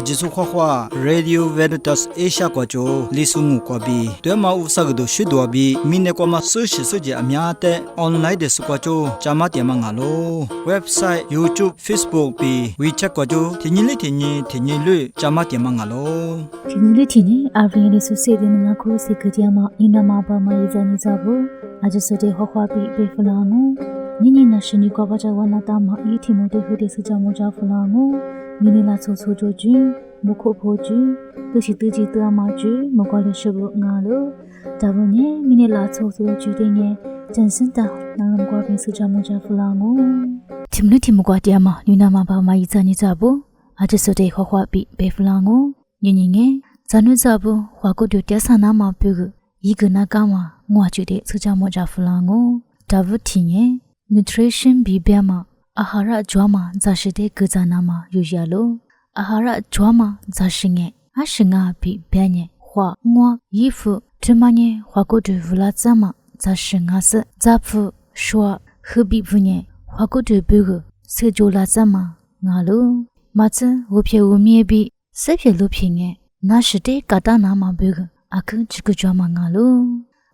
ajisu khwa Radio Veritas Asia kwa jo lisungu kwa bi twema usagdo shidwa bi mine kwa ma social soje amya te online de su kwa jo chama te ma ngalo website YouTube Facebook bi WeChat kwa jo tinyi lu chama te ma ngalo tinyi avini su se din na ko se kjama ina ma ba ma izani zabu ajisu de khwa bi be flangu nini na shini kwa baja wana ta ma iti mo de hude su jamu ja flangu mini la so so jo ju mukho phoju tu shi tu ji ta ma ju mokwa le shabu ngalo tabune mini la so so ju de ne jansin ta nang kwa bi su jamu ja flangu timnu tim kwa tia ma nina ma ba ma izani zabu ajisu de khwa bi be flangu nini nge zanu zabu khwa ko de tia sana ma pyu yi gna ka ma ngwa ju de su jamu ja flangu tabu tinye nutrition bibema ahara jwama zashide gzanama yuyalo ahara jwama zashinge ashinga bi banye hwa ngwa yifu tumanye hwakodu vulatsama zashinga se zapfu shwa hbi bunye hwakodu bugu sejolatsama ngalo matse wopye womye bi sepye lopyinge nashide katanama bugu akun chikujwama ngalo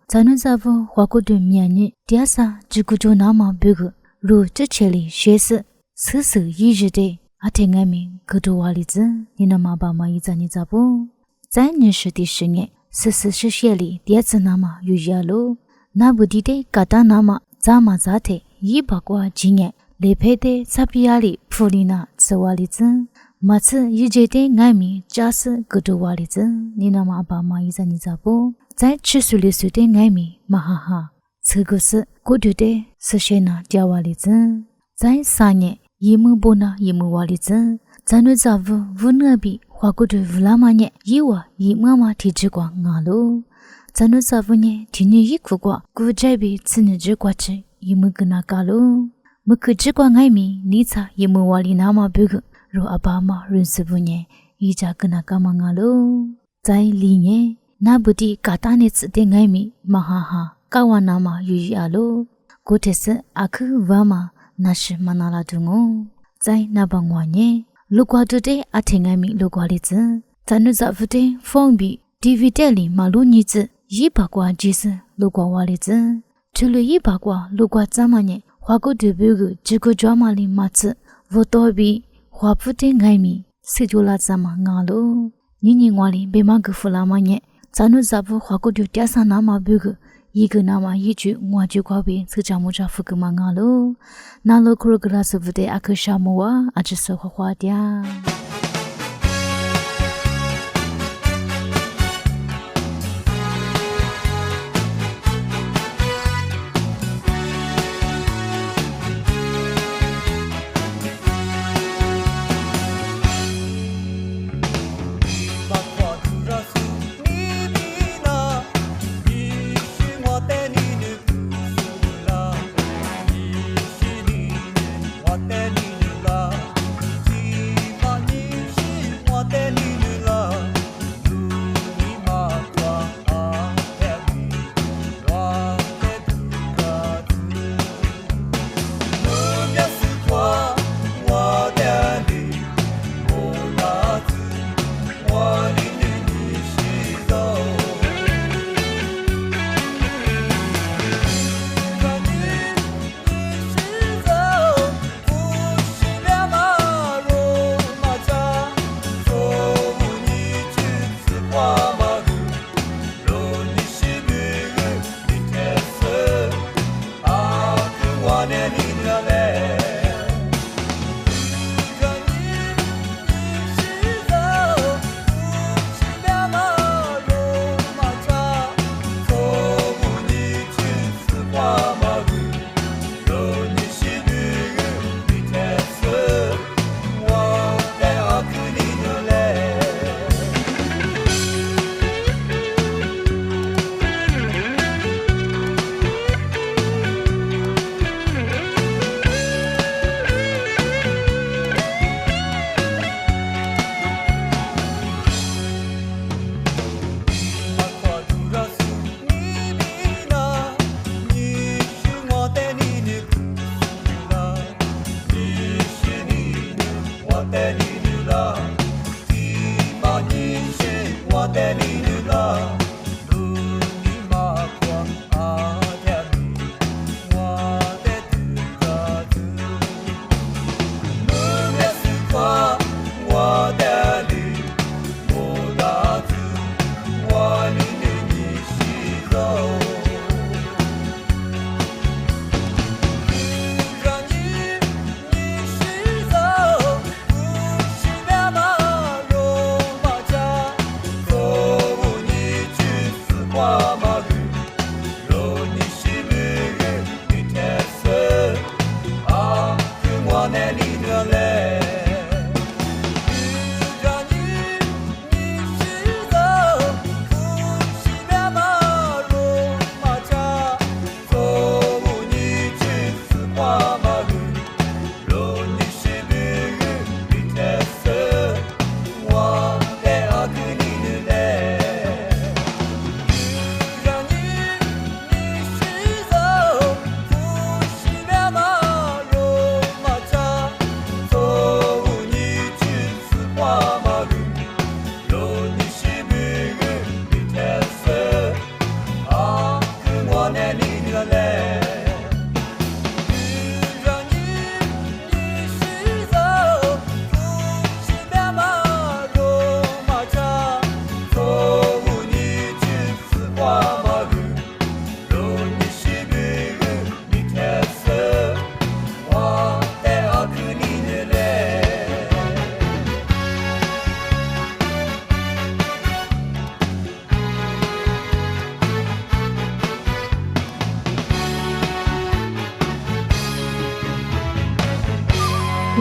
zanuzavo hwakodu myanye diasa jikujo nama bugu ru chicheli shese susu yijide atengami gudu walizi nina ma ba ma izani zabo zanyi shidi shinge susu shisheli diasa nama yuyalo nabudide kata nama zama zate yibakwa jinge lepede sapiyali pulina tsawalizi matsu yijede ngami jasa gudu walizi nina ma ba ma izani zabo在吃素里素的爱米马哈哈，这个是过去的是谁呢？叫瓦里子，在3年一木不呢一木瓦里子，在那咋乌那比花过的乌拉玛呢，一瓦一妈妈提着光阿喽，在那咋呢？听你一哭过，古这比此呢只过去一木跟那嘎喽，木可只光爱米，你猜一木瓦里那么不个，若阿爸妈认识不呢？一家跟那干嘛阿喽，在里呢？那不的嘎达呢次的爱米马哈哈嘎瓦那嘛yuyi alo过天是阿克瓦嘛那是马那拉杜哦在那帮我呢如果对的阿听爱米如果例子在那咋不的方比 DVD 里马路尼子100挂几是如果话例子除了100挂如果怎么呢花过对不个这个抓马里马子我多比花不的爱米是就拉怎么阿咯你我里别马个弗拉嘛呢zanu zabu khwako de tyasa nama bugu yiga nama yichu ngwaju kwabe tsujamuja fukuma ngalo nalo kurugla subde akushamuwa ajiso khwatya What then you love,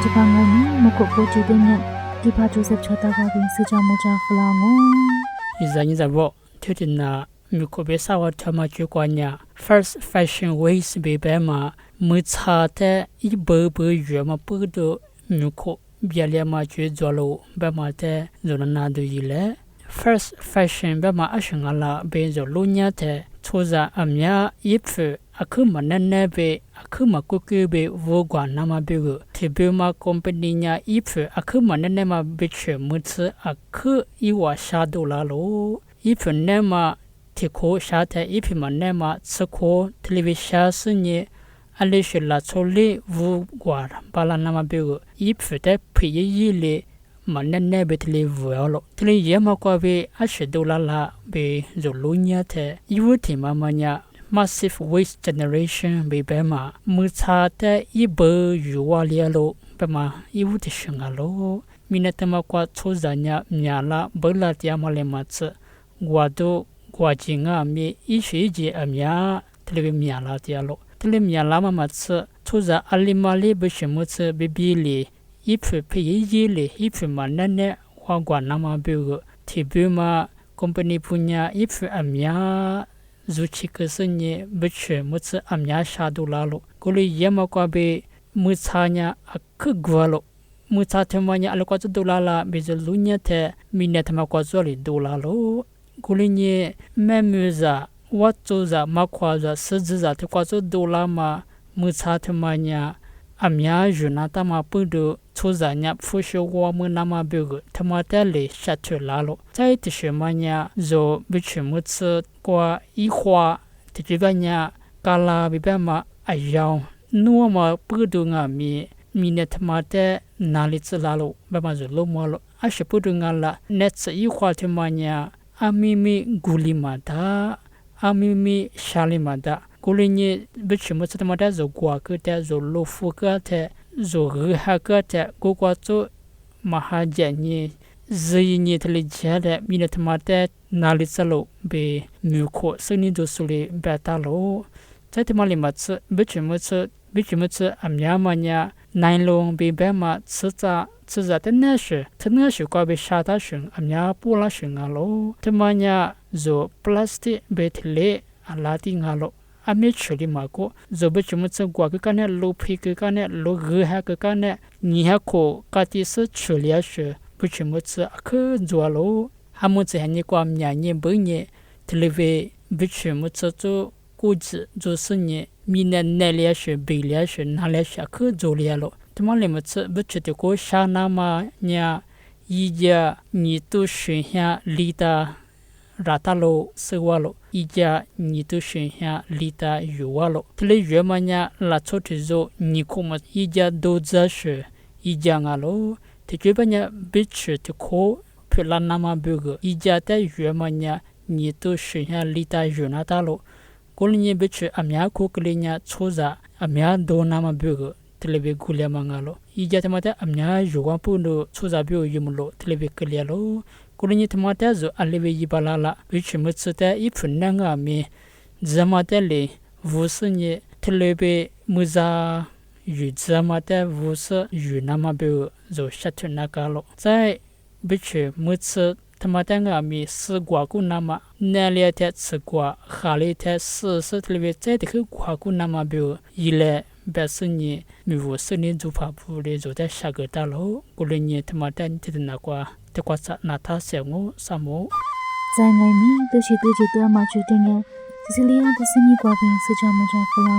ဒီပငါနီမကုတ်ပိုချီတဲ့မြတ်ဒီပါဂျိုဆက်ချတာပါဘင်းစကြမကြဖလာငုံ izanyizabo tutina mikobesa wa thama chukwanya first fashion ways bebema muchate ibobo yema pudo miko bialema chwe jolo bema te zonana do yile first fashion bema ashangala benzo lunya te choza amya yipfu akuma nanebe akuma kokebe vogwa namabego tebema company nya yipfu akuma nanema biche mutsu akhu iwa shadola lo yipfu nema tiko shate yipfu manema tsako television sunye alishla chole vogwa bala namabego yipfu te phiyile manene betli vuelo tli yema ko be ashedola la be zolunya te yuti mamanya massive waste generation be bema mutha te ibo yuwalialo bema yuti shingalo minatama kwa chozanya myala bola tia male mats gwado gwajinga mi ishiji amya tli myala tialo tli myala mats choza alimali beshimutse bibili ifu peyile ifu manane wagwa namabego tibuma company punya ifu amya zuchikesenye beche mutse amya shadulalo kuli yema kwabe mutsanya akugwalo mutsatemanya alakwa dolala bezelunya te minatama kwazoli dolalo kulinye memuza watzoza makwaza siziza te kwazo dolama mutsatemanya amya junata mapudo chozanya fusho wa munama bego tamatale shatulalo taitishemanya zo bichimutsu kwa ihwa tijiganya kala bibama ayao nuama pudo ngami minatamate nalitsalalo bama zo lomalo ashapudo ngala netsa ihwa timanya amimi gulimata amimi shalimata kulinye bichimutsu tamata zo kwa kete zo lofuka te zo rha te kokwato mahajanye ziyinye telijade minatamate nalitsalo be nuko sini dosule betalo tatimali matsu bichimutsu amyamanya nailong be bema tsuza tenashi kwa be shata shing amya pula shingalo temanya zo plastic betle alati ngalo amichuli mako zobichumutsa gwa kane lopi kane logha kane nihako katisa chuliashe bichumutsa akhe zwalo hamutsa hani kwa mnyanye bunye televe bichumutsa to kuzi zosunye mina neliashe biliashe naliashe akhe zolialo tamale mutsa bichute ko shana ma nya yija ni to shya lita 拉达罗斯瓦罗，一家你都选下里达语瓦罗，这里原嘛呀拉错的时你可么一家都在学，一家啊罗，这这边呀别吃的苦，皮拉那么别个，一家在原嘛呀你都选下里达语那达罗，过了你别吃阿苗苦个里呀错在阿苗都那么别个。Terlebih kuliah mangalo. Ija temata amnya juga pun suza bio yumulo terlebih kuliah lo. Kuliah temata zo alebe yibalala. Bichi mutsute ipunanga me zamata le vusunye terlebih muza yu zamata vusu yu nama bio zo shatunakalo. Zai bichi mutsu temata ngami si gua ku nama nalia te si gua khali te si terlebih zai de gua ku nama bio ile百十年，米五十年做发布的就在下个大楼，过了年他妈的你的那个，这个啥那他想我什么？在外面都是自己的嘛决定呀，这是两个是你瓜饼是这么着不让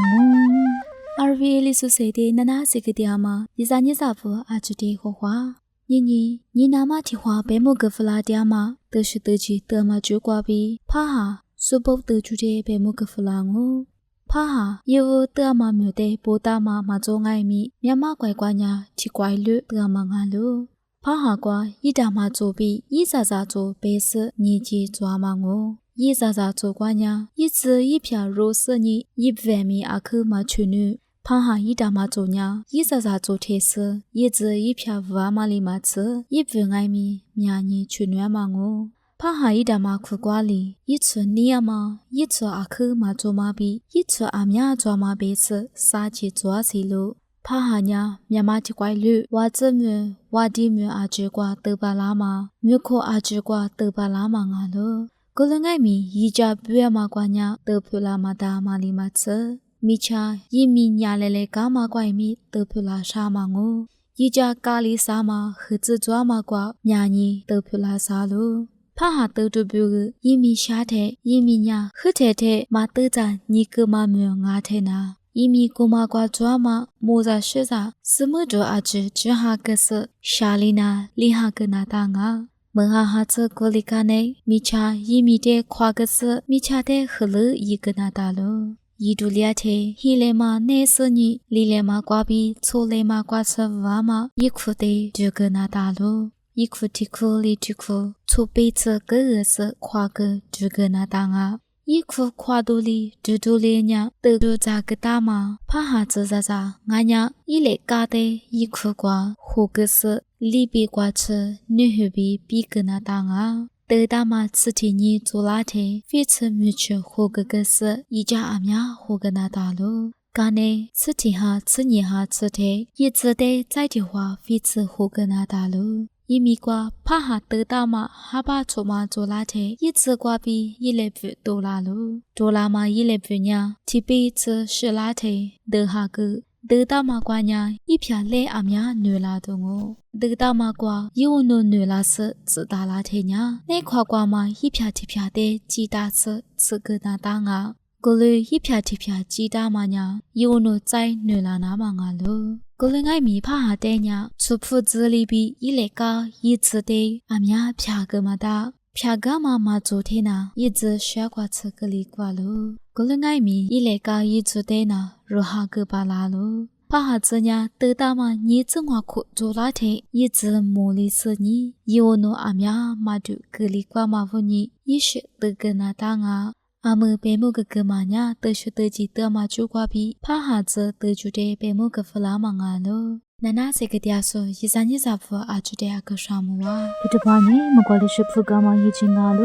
我。RVA 苏西的那那是个点嘛，一三年啥不啊就的花花，你那么的话白木个弗拉点嘛，都是自己的嘛就瓜饼，怕哈，苏北的就的白木个弗拉我。怕哈，有得嘛没得，不得嘛做爱米，面嘛乖乖呀，去乖了得嘛俺了。怕哈乖，一得嘛做比，一咋做白事，你去做嘛我，一咋做乖呀，一次一片肉色你，一碗米阿克嘛去女。怕哈一得嘛做呀，一咋做铁事，一次一片碗嘛里嘛吃，一碗爱米，面你去女嘛我。怕哈一得嘛苦瓜里，一撮你呀嘛，一撮阿克嘛做嘛比，一撮阿苗做嘛别吃，啥去做谁路？怕哈呀，面嘛就怪绿，我怎么我的么阿只瓜得巴拉嘛，么可阿只瓜得巴拉嘛啊咯？个人爱米一家不要嘛瓜呀，得不拉嘛大嘛里嘛吃，米cha一米伢来来干嘛怪米得不拉啥嘛我，一家咖喱啥嘛盒子做嘛瓜，伢你得不拉啥咯？怕哈得着别个，一米下台，一米伢喝太太，马得在你个嘛没牙台呐，一米过嘛瓜抓嘛，莫在学啥，什么着阿只下个是下里呐，里下个那当啊，门哈这过里干呢，米cha一米的跨个是，米cha的喝了一个那大咯。一度两天，一来嘛内是你，里来嘛瓜比，错来嘛瓜吃娃嘛，一哭的就个那大咯。一哭提哭里提哭，错辈子个儿子跨个就个那当啊，一哭跨多里就多里呢，得着咋个大嘛？怕哈子咋，俺呀一来嘎的一哭瓜，或个是里边瓜吃，女后边比个那当啊，得大嘛吃天你做哪天，非吃没吃或个是一家阿娘或个那大咯。干呢，吃天哈吃年哈吃天，一直的在的话，非吃或个那大咯。一米瓜怕哈得大嘛，哈巴做嘛做哪天，一次瓜比一来不多啦咯，多啦嘛一来不呢，提辈子是哪天得哈个得大嘛瓜呢，一片来阿苗女啦的我，得大嘛瓜有no女啦是自大哪天呢，那块瓜嘛一片提片的几大次吃个那当啊。过了一片提片鸡蛋嘛呢，有no在女啦那嘛啊咯。过了爱米怕哈的呢，出铺子里边一来个一次的阿苗片个嘛的，片个嘛昨天呢，一直学过吃个里过咯。过了爱米一来个一次的呢，如哈个巴拉咯。怕哈子呢，得到嘛你正话苦做那天，一直磨里是你，有no阿苗嘛就个里过嘛不你，一是得个那当啊。阿姆白木个嘛呀，得学得几得嘛就瓜比，怕哈子得就得白木个弗拉嘛啊咯。那这个dia说，一三一三副啊就得个啥么哇？这把呢，莫怪的是普噶嘛已经啊咯，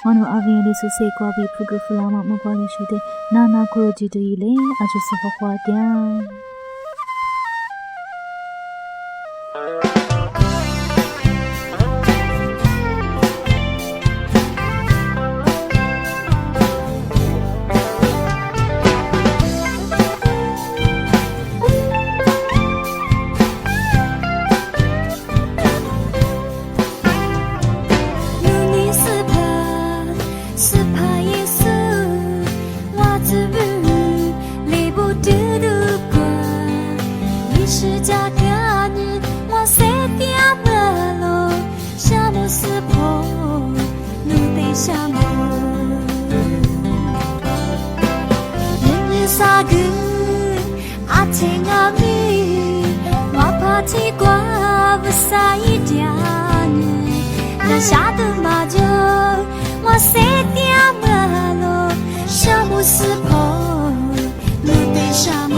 我们阿维里是谁瓜比普个弗拉嘛，莫怪的是的，那可记得一嘞，啊就是花花的。夏末。下的马就我谁点么了，沙漠是破，路得沙漠。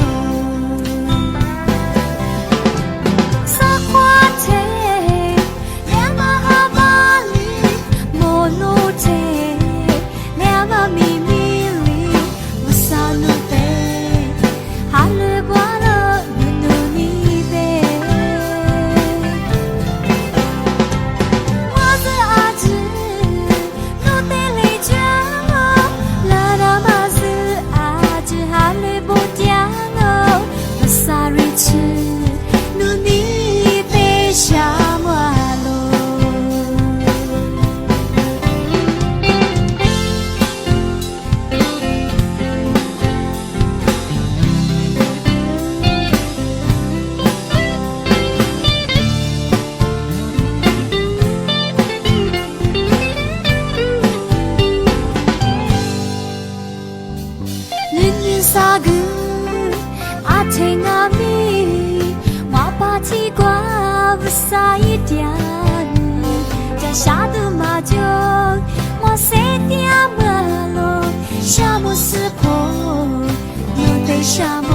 下的马就我谁点么了，沙漠是破，又得沙漠。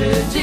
世界。